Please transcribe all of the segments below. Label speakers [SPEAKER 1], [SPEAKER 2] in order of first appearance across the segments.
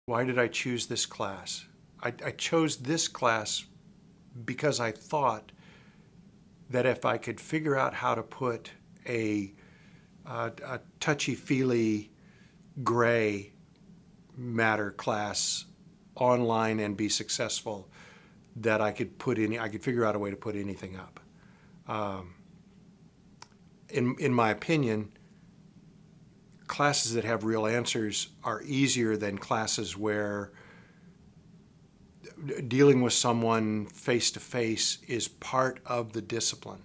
[SPEAKER 1] Why did I choose this class? I chose this class because I thought that if I could figure out how to put a touchy-feely gray matter class online and be successful, that I could figure out a way to put anything up. In my opinion, classes that have real answers are easier than classes where dealing with someone face to face is part of the discipline.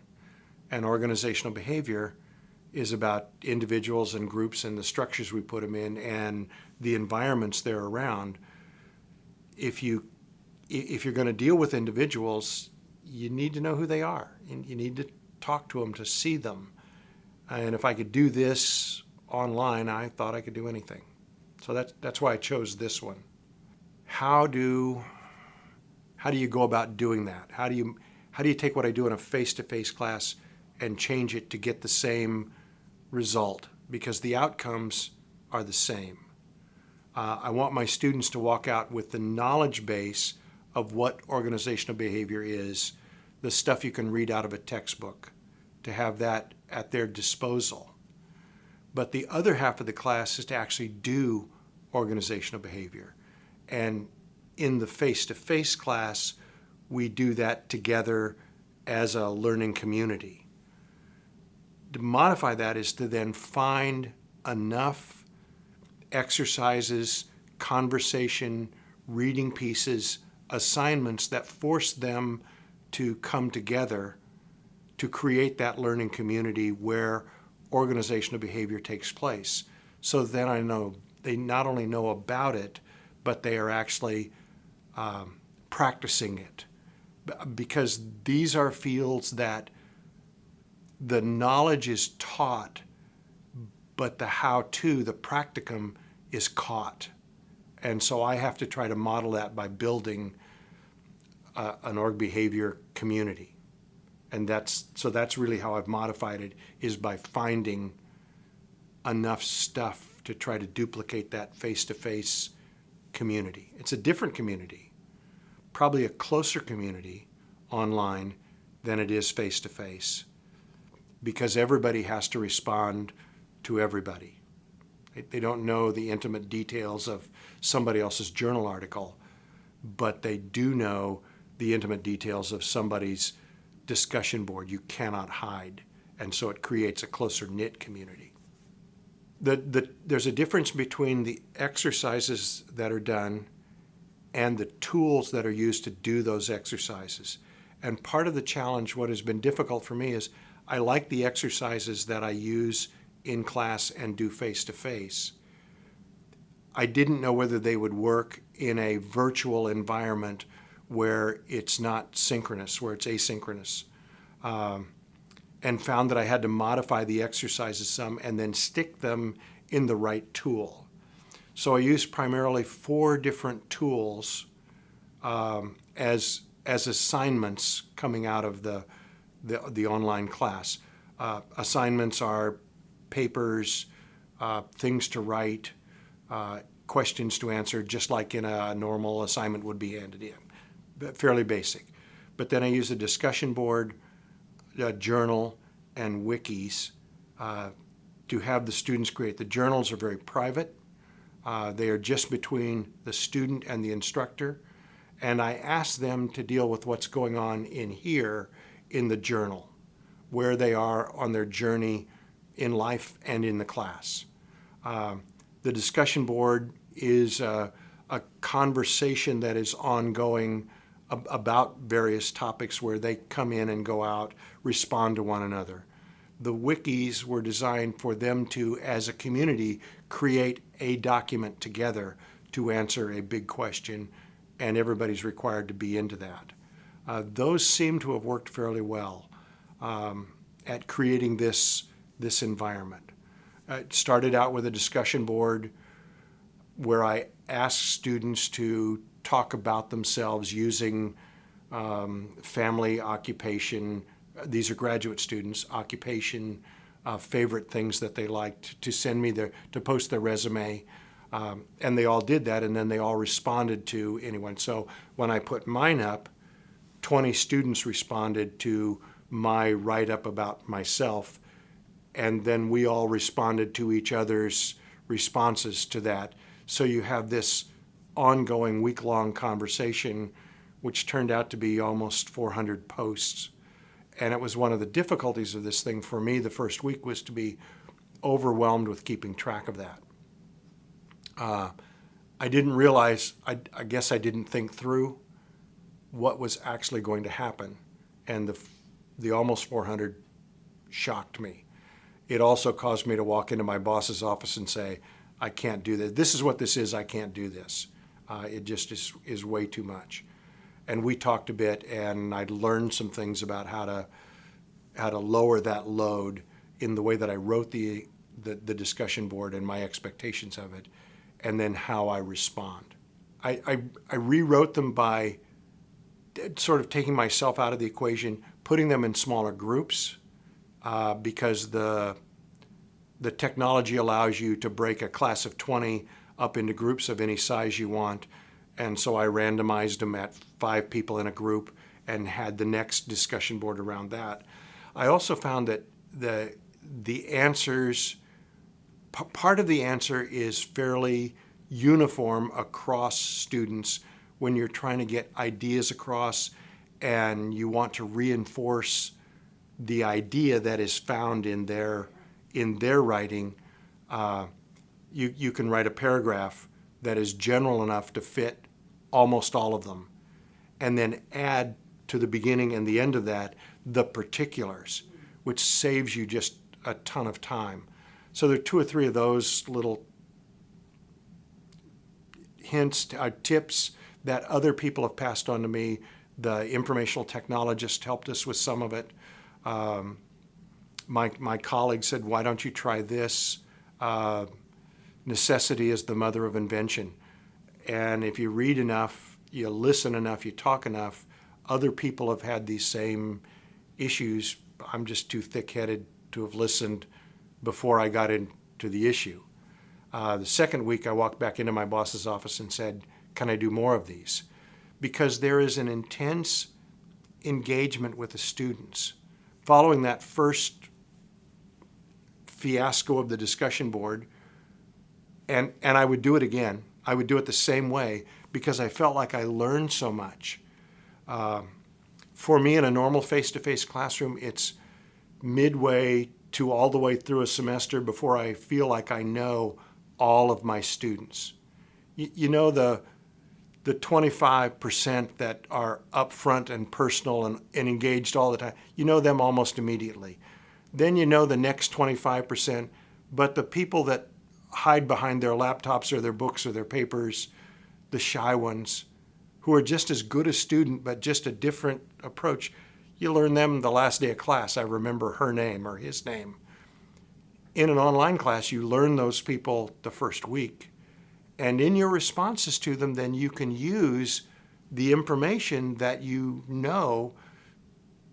[SPEAKER 1] And organizational behavior is about individuals and groups and the structures we put them in and the environments they're around. If you're going to deal with individuals, you need to know who they are. You need to talk to them to see them. And if I could do this online, I thought I could do anything. So that's why I chose this one. How do you go about doing that? How do you take what I do in a face-to-face class and change it to get the same result? Because the outcomes are the same. I want my students to walk out with the knowledge base of what organizational behavior is, the stuff you can read out of a textbook, to have that at their disposal. But the other half of the class is to actually do organizational behavior. And in the face-to-face class, we do that together as a learning community. To modify that is to then find enough exercises, conversation, reading pieces, assignments that force them to come together to create that learning community where organizational behavior takes place. So then I know they not only know about it, but they are actually practicing it. Because these are fields that the knowledge is taught, but the how-to, the practicum, is caught. And so I have to try to model that by building an org behavior community. And that's really how I've modified it, is by finding enough stuff to try to duplicate that face-to-face community. It's a different community, probably a closer community online than it is face-to-face, because everybody has to respond to everybody. They don't know the intimate details of somebody else's journal article, but they do know the intimate details of somebody's discussion board. You cannot hide. And so it creates a closer knit community. There's a difference between the exercises that are done and the tools that are used to do those exercises. And part of the challenge, what has been difficult for me, is I like the exercises that I use in class and do face-to-face. I didn't know whether they would work in a virtual environment where it's not synchronous, where it's asynchronous, and found that I had to modify the exercises some and then stick them in the right tool. So I used primarily 4 different tools as assignments coming out of the online class. Assignments are papers, things to write, questions to answer, just like in a normal assignment would be handed in. Fairly basic. But then I use a discussion board, a journal, and wikis to have the students create. The journals are very private. They are just between the student and the instructor. And I ask them to deal with what's going on in here in the journal, where they are on their journey in life and in the class. The discussion board is a conversation that is ongoing about various topics where they come in and go out, respond to one another. The wikis were designed for them to, as a community, create a document together to answer a big question, and everybody's required to be into that. Those seem to have worked fairly well at creating this environment. It started out with a discussion board where I asked students to talk about themselves using family, occupation. These are graduate students, occupation, favorite things that they liked, to send me to post their resume, And they all did that, and then they all responded to anyone. So when I put mine up, 20 students responded to my write-up about myself, and then we all responded to each other's responses to that. So you have this ongoing week-long conversation, which turned out to be almost 400 posts. And it was one of the difficulties of this thing for me the first week was to be overwhelmed with keeping track of that. I didn't realize, I guess I didn't think through what was actually going to happen. And the almost 400 shocked me. It also caused me to walk into my boss's office and say, I can't do this. This is what this is. I can't do this. It just is way too much. And we talked a bit, and I learned some things about how to lower that load in the way that I wrote the discussion board and my expectations of it, and then how I respond. I rewrote them by sort of taking myself out of the equation, putting them in smaller groups, because the technology allows you to break a class of 20 up into groups of any size you want. And so I randomized them at 5 people in a group and had the next discussion board around that. I also found that the answers, part of the answer is fairly uniform across students when you're trying to get ideas across and you want to reinforce the idea that is found in their writing. You can write a paragraph that is general enough to fit almost all of them, and then add to the beginning and the end of that the particulars, which saves you just a ton of time. So there are 2 or 3 of those little hints, tips that other people have passed on to me. The informational technologist helped us with some of it. My colleague said, why don't you try this? Necessity is the mother of invention. And if you read enough, you listen enough, you talk enough, other people have had these same issues. I'm just too thick-headed to have listened before I got into the issue. The second week, I walked back into my boss's office and said, can I do more of these? Because there is an intense engagement with the students. Following that first fiasco of the discussion board, and I would do it again. I would do it the same way because I felt like I learned so much. For me, in a normal face-to-face classroom, it's midway to all the way through a semester before I feel like I know all of my students. You know, the 25% that are upfront and personal and engaged all the time, you know them almost immediately. Then you know the next 25%, but the people that hide behind their laptops or their books or their papers, the shy ones, who are just as good a student but just a different approach, you learn them the last day of class. I remember her name or his name. In an online class, you learn those people the first week. And in your responses to them, then you can use the information that you know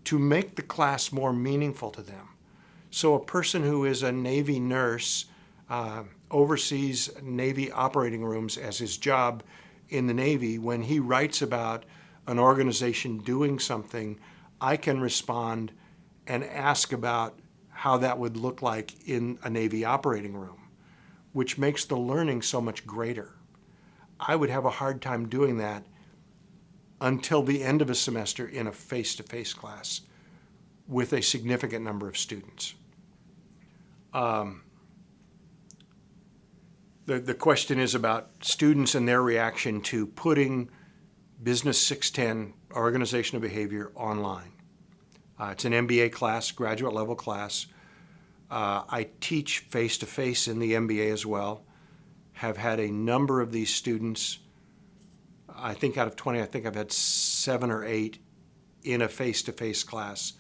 [SPEAKER 1] to make the class more meaningful to them. So a person who is a Navy nurse, oversees Navy operating rooms as his job in the Navy, when he writes about an organization doing something, I can respond and ask about how that would look like in a Navy operating room, which makes the learning so much greater. I would have a hard time doing that until the end of a semester in a face-to-face class with a significant number of students. The question is about students and their reaction to putting Business 610, Organizational Behavior, online. It's an MBA class, graduate level class. I teach face-to-face in the MBA as well. Have had a number of these students. I think out of 20, I think I've had 7 or 8 in a face-to-face class.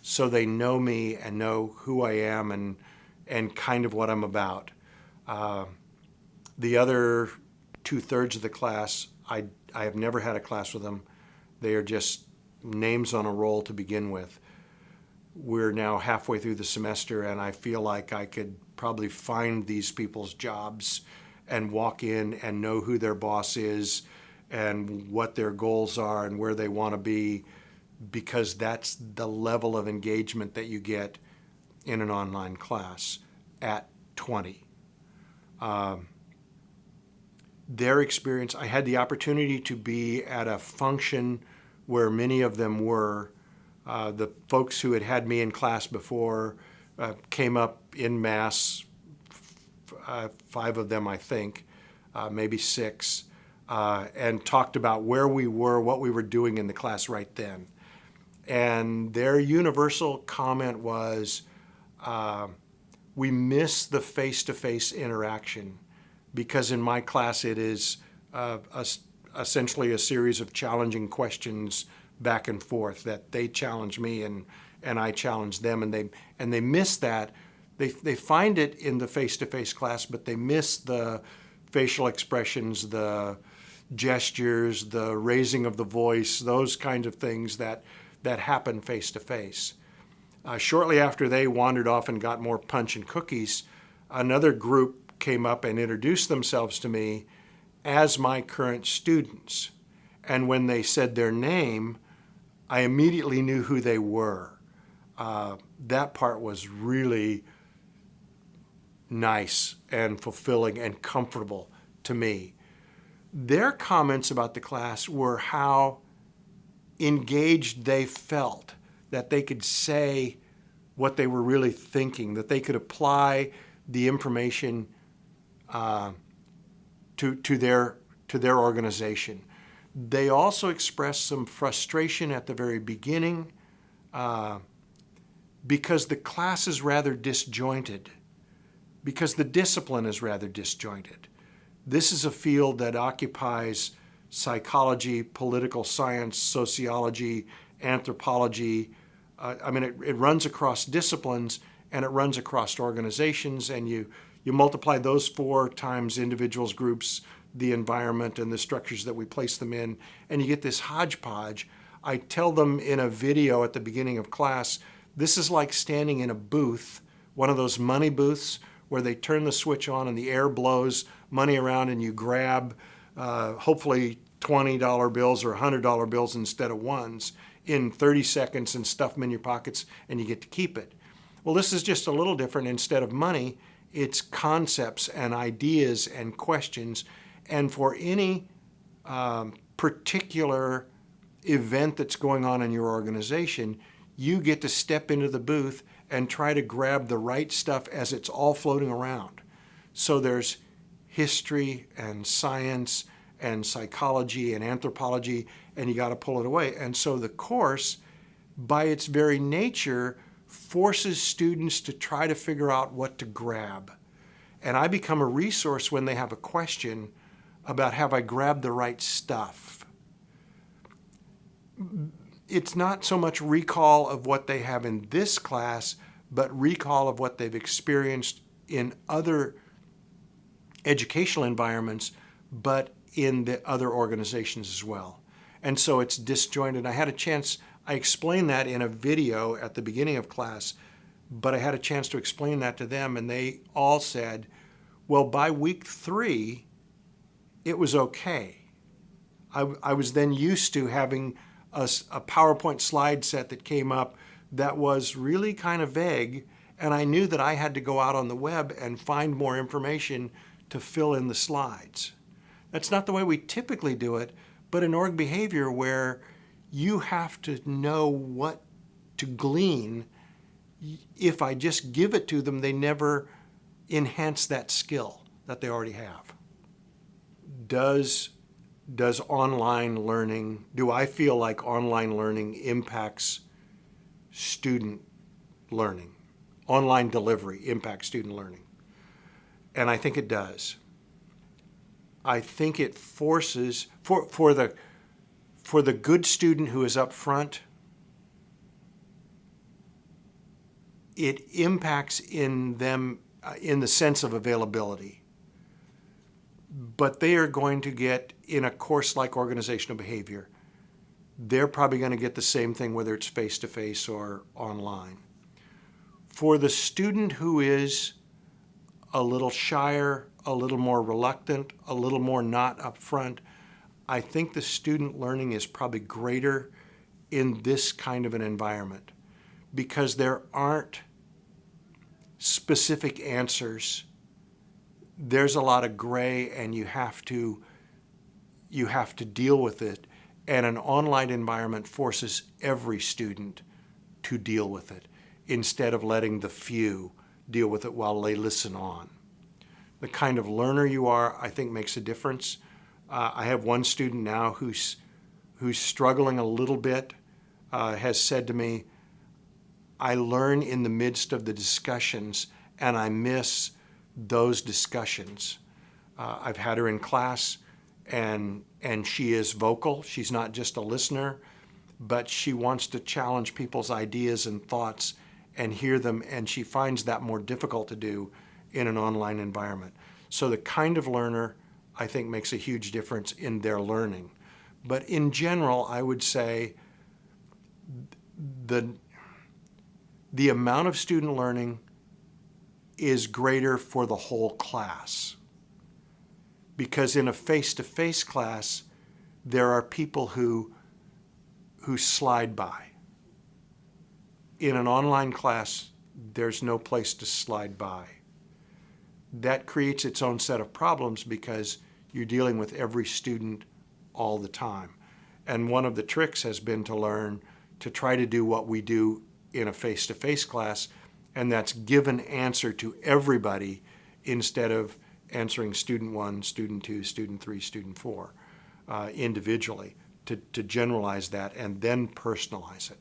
[SPEAKER 1] So they know me and know who I am and kind of what I'm about. The other 2/3 of the class, I have never had a class with them. They are just names on a roll to begin with. We're now halfway through the semester, and I feel like I could probably find these people's jobs and walk in and know who their boss is and what their goals are and where they want to be, because that's the level of engagement that you get in an online class at 20. Their experience, I had the opportunity to be at a function where many of them were. The folks who had had me in class before came up en masse, 5 of them, I think, maybe 6, and talked about where we were, what we were doing in the class right then. And their universal comment was, we miss the face-to-face interaction, because in my class it is essentially a series of challenging questions back and forth that they challenge me and I challenge them, and they miss that. They find it in the face-to-face class, but they miss the facial expressions, the gestures, the raising of the voice, those kinds of things that happen face-to-face. Shortly after they wandered off and got more punch and cookies, another group came up and introduced themselves to me as my current students. And when they said their name, I immediately knew who they were. That part was really nice and fulfilling and comfortable to me. Their comments about the class were how engaged they felt, that they could say what they were really thinking, that they could apply the information to their organization. They also expressed some frustration at the very beginning because the class is rather disjointed, because the discipline is rather disjointed. This is a field that occupies psychology, political science, sociology, anthropology. It runs across disciplines and it runs across organizations, and you multiply those 4 times individuals, groups, the environment, and the structures that we place them in, and you get this hodgepodge. I tell them in a video at the beginning of class, this is like standing in a booth, one of those money booths where they turn the switch on and the air blows money around and you grab hopefully $20 bills or $100 bills instead of ones in 30 seconds and stuff them in your pockets and you get to keep it. Well, this is just a little different. Instead of money, it's concepts and ideas and questions. And for any particular event that's going on in your organization, you get to step into the booth and try to grab the right stuff as it's all floating around. So there's history and science and psychology and anthropology, and you got to pull it away. And so the course, by its very nature, forces students to try to figure out what to grab. And I become a resource when they have a question about, have I grabbed the right stuff? It's not so much recall of what they have in this class, but recall of what they've experienced in other educational environments, but in the other organizations as well. And so it's disjointed. I had a chance, I explained that in a video at the beginning of class, but I had a chance to explain that to them, and they all said, well, by week 3, it was okay. I was then used to having a PowerPoint slide set that came up that was really kind of vague, and I knew that I had to go out on the web and find more information to fill in the slides. That's not the way we typically do it, but in org behavior, where you have to know what to glean, if I just give it to them, they never enhance that skill that they already have. Does online learning, do I feel like online learning impacts student learning? Online delivery impacts student learning? And I think it does. I think it forces, for the good student who is up front, it impacts in them in the sense of availability. But they are going to get, in a course like organizational behavior, they're probably going to get the same thing whether it's face-to-face or online. For the student who is a little shyer, a little more reluctant, a little more not upfront. I think the student learning is probably greater in this kind of an environment because there aren't specific answers. There's a lot of gray, and you have to deal with it. And an online environment forces every student to deal with it instead of letting the few deal with it while they listen on. The kind of learner you are, I think, makes a difference. I have one student now who's struggling a little bit, has said to me, I learn in the midst of the discussions and I miss those discussions. I've had her in class and she is vocal. She's not just a listener, but she wants to challenge people's ideas and thoughts and hear them, and she finds that more difficult to do in an online environment. So the kind of learner, I think, makes a huge difference in their learning. But in general, I would say the amount of student learning is greater for the whole class. Because in a face-to-face class, there are people who slide by. In an online class, there's no place to slide by. That creates its own set of problems because you're dealing with every student all the time. And one of the tricks has been to learn to try to do what we do in a face-to-face class, and that's give an answer to everybody instead of answering student 1, student 2, student 3, student 4 individually, to generalize that and then personalize it.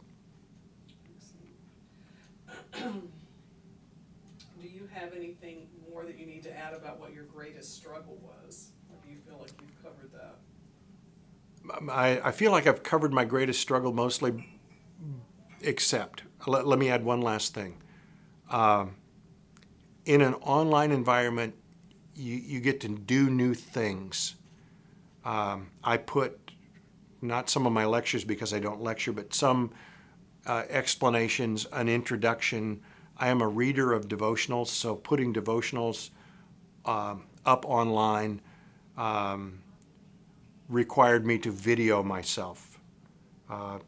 [SPEAKER 2] Do you have anything more that you need to add about what your greatest struggle was? Or do you feel like you've covered that?
[SPEAKER 1] I feel like I've covered my greatest struggle mostly, except, let me add one last thing. In an online environment, you get to do new things. I put, not some of my lectures because I don't lecture, but some explanations, an introduction. I am a reader of devotionals, so putting devotionals up online required me to video myself,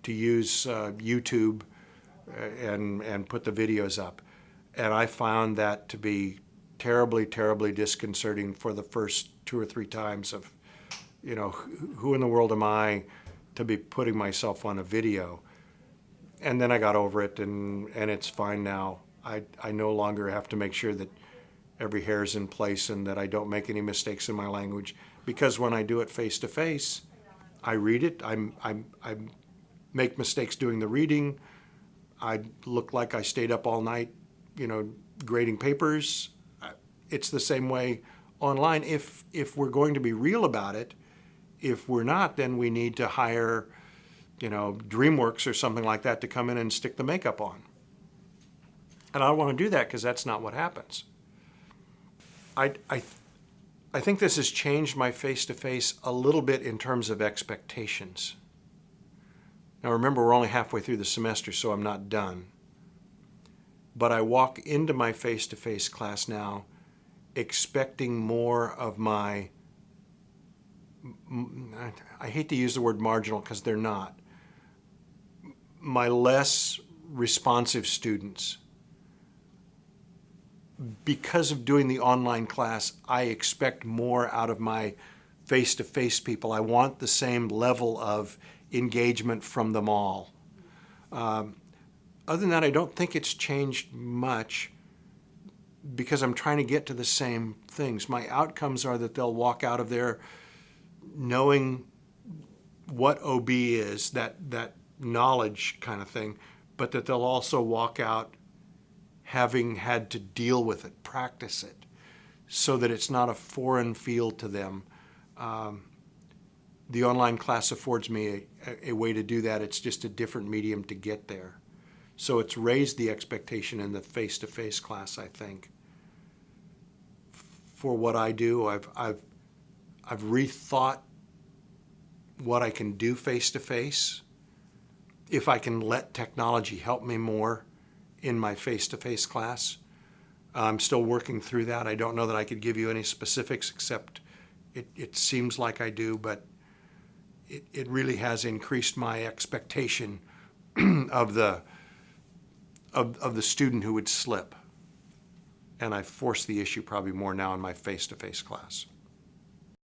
[SPEAKER 1] to use YouTube and put the videos up. And I found that to be terribly, terribly disconcerting for the first 2 or 3 times of, who in the world am I to be putting myself on a video? And then I got over it, and it's fine now. I no longer have to make sure that every hair is in place and that I don't make any mistakes in my language, because when I do it face to face, I read it. I make mistakes doing the reading. I look like I stayed up all night, grading papers. It's the same way online. If we're going to be real about it, if we're not, then we need to hire, DreamWorks or something like that to come in and stick the makeup on. And I don't want to do that because that's not what happens. I think this has changed my face-to-face a little bit in terms of expectations. Now remember, we're only halfway through the semester, so I'm not done. But I walk into my face-to-face class now expecting more of my, I hate to use the word marginal because they're not, my less responsive students. Because of doing the online class, I expect more out of my face-to-face people. I want the same level of engagement from them all. Other than that, I don't think it's changed much because I'm trying to get to the same things. My outcomes are that they'll walk out of there knowing what OB is, that knowledge kind of thing, but that they'll also walk out having had to deal with it, practice it, so that it's not a foreign field to them. The online class affords me a way to do that. It's just a different medium to get there. So it's raised the expectation in the face-to-face class, I think. For what I do, I've rethought what I can do face-to-face. If I can let technology help me more in my face-to-face class, I'm still working through that. I don't know that I could give you any specifics, except it seems like I do, but it really has increased my expectation of the student who would slip. And I force the issue probably more now in my face-to-face class.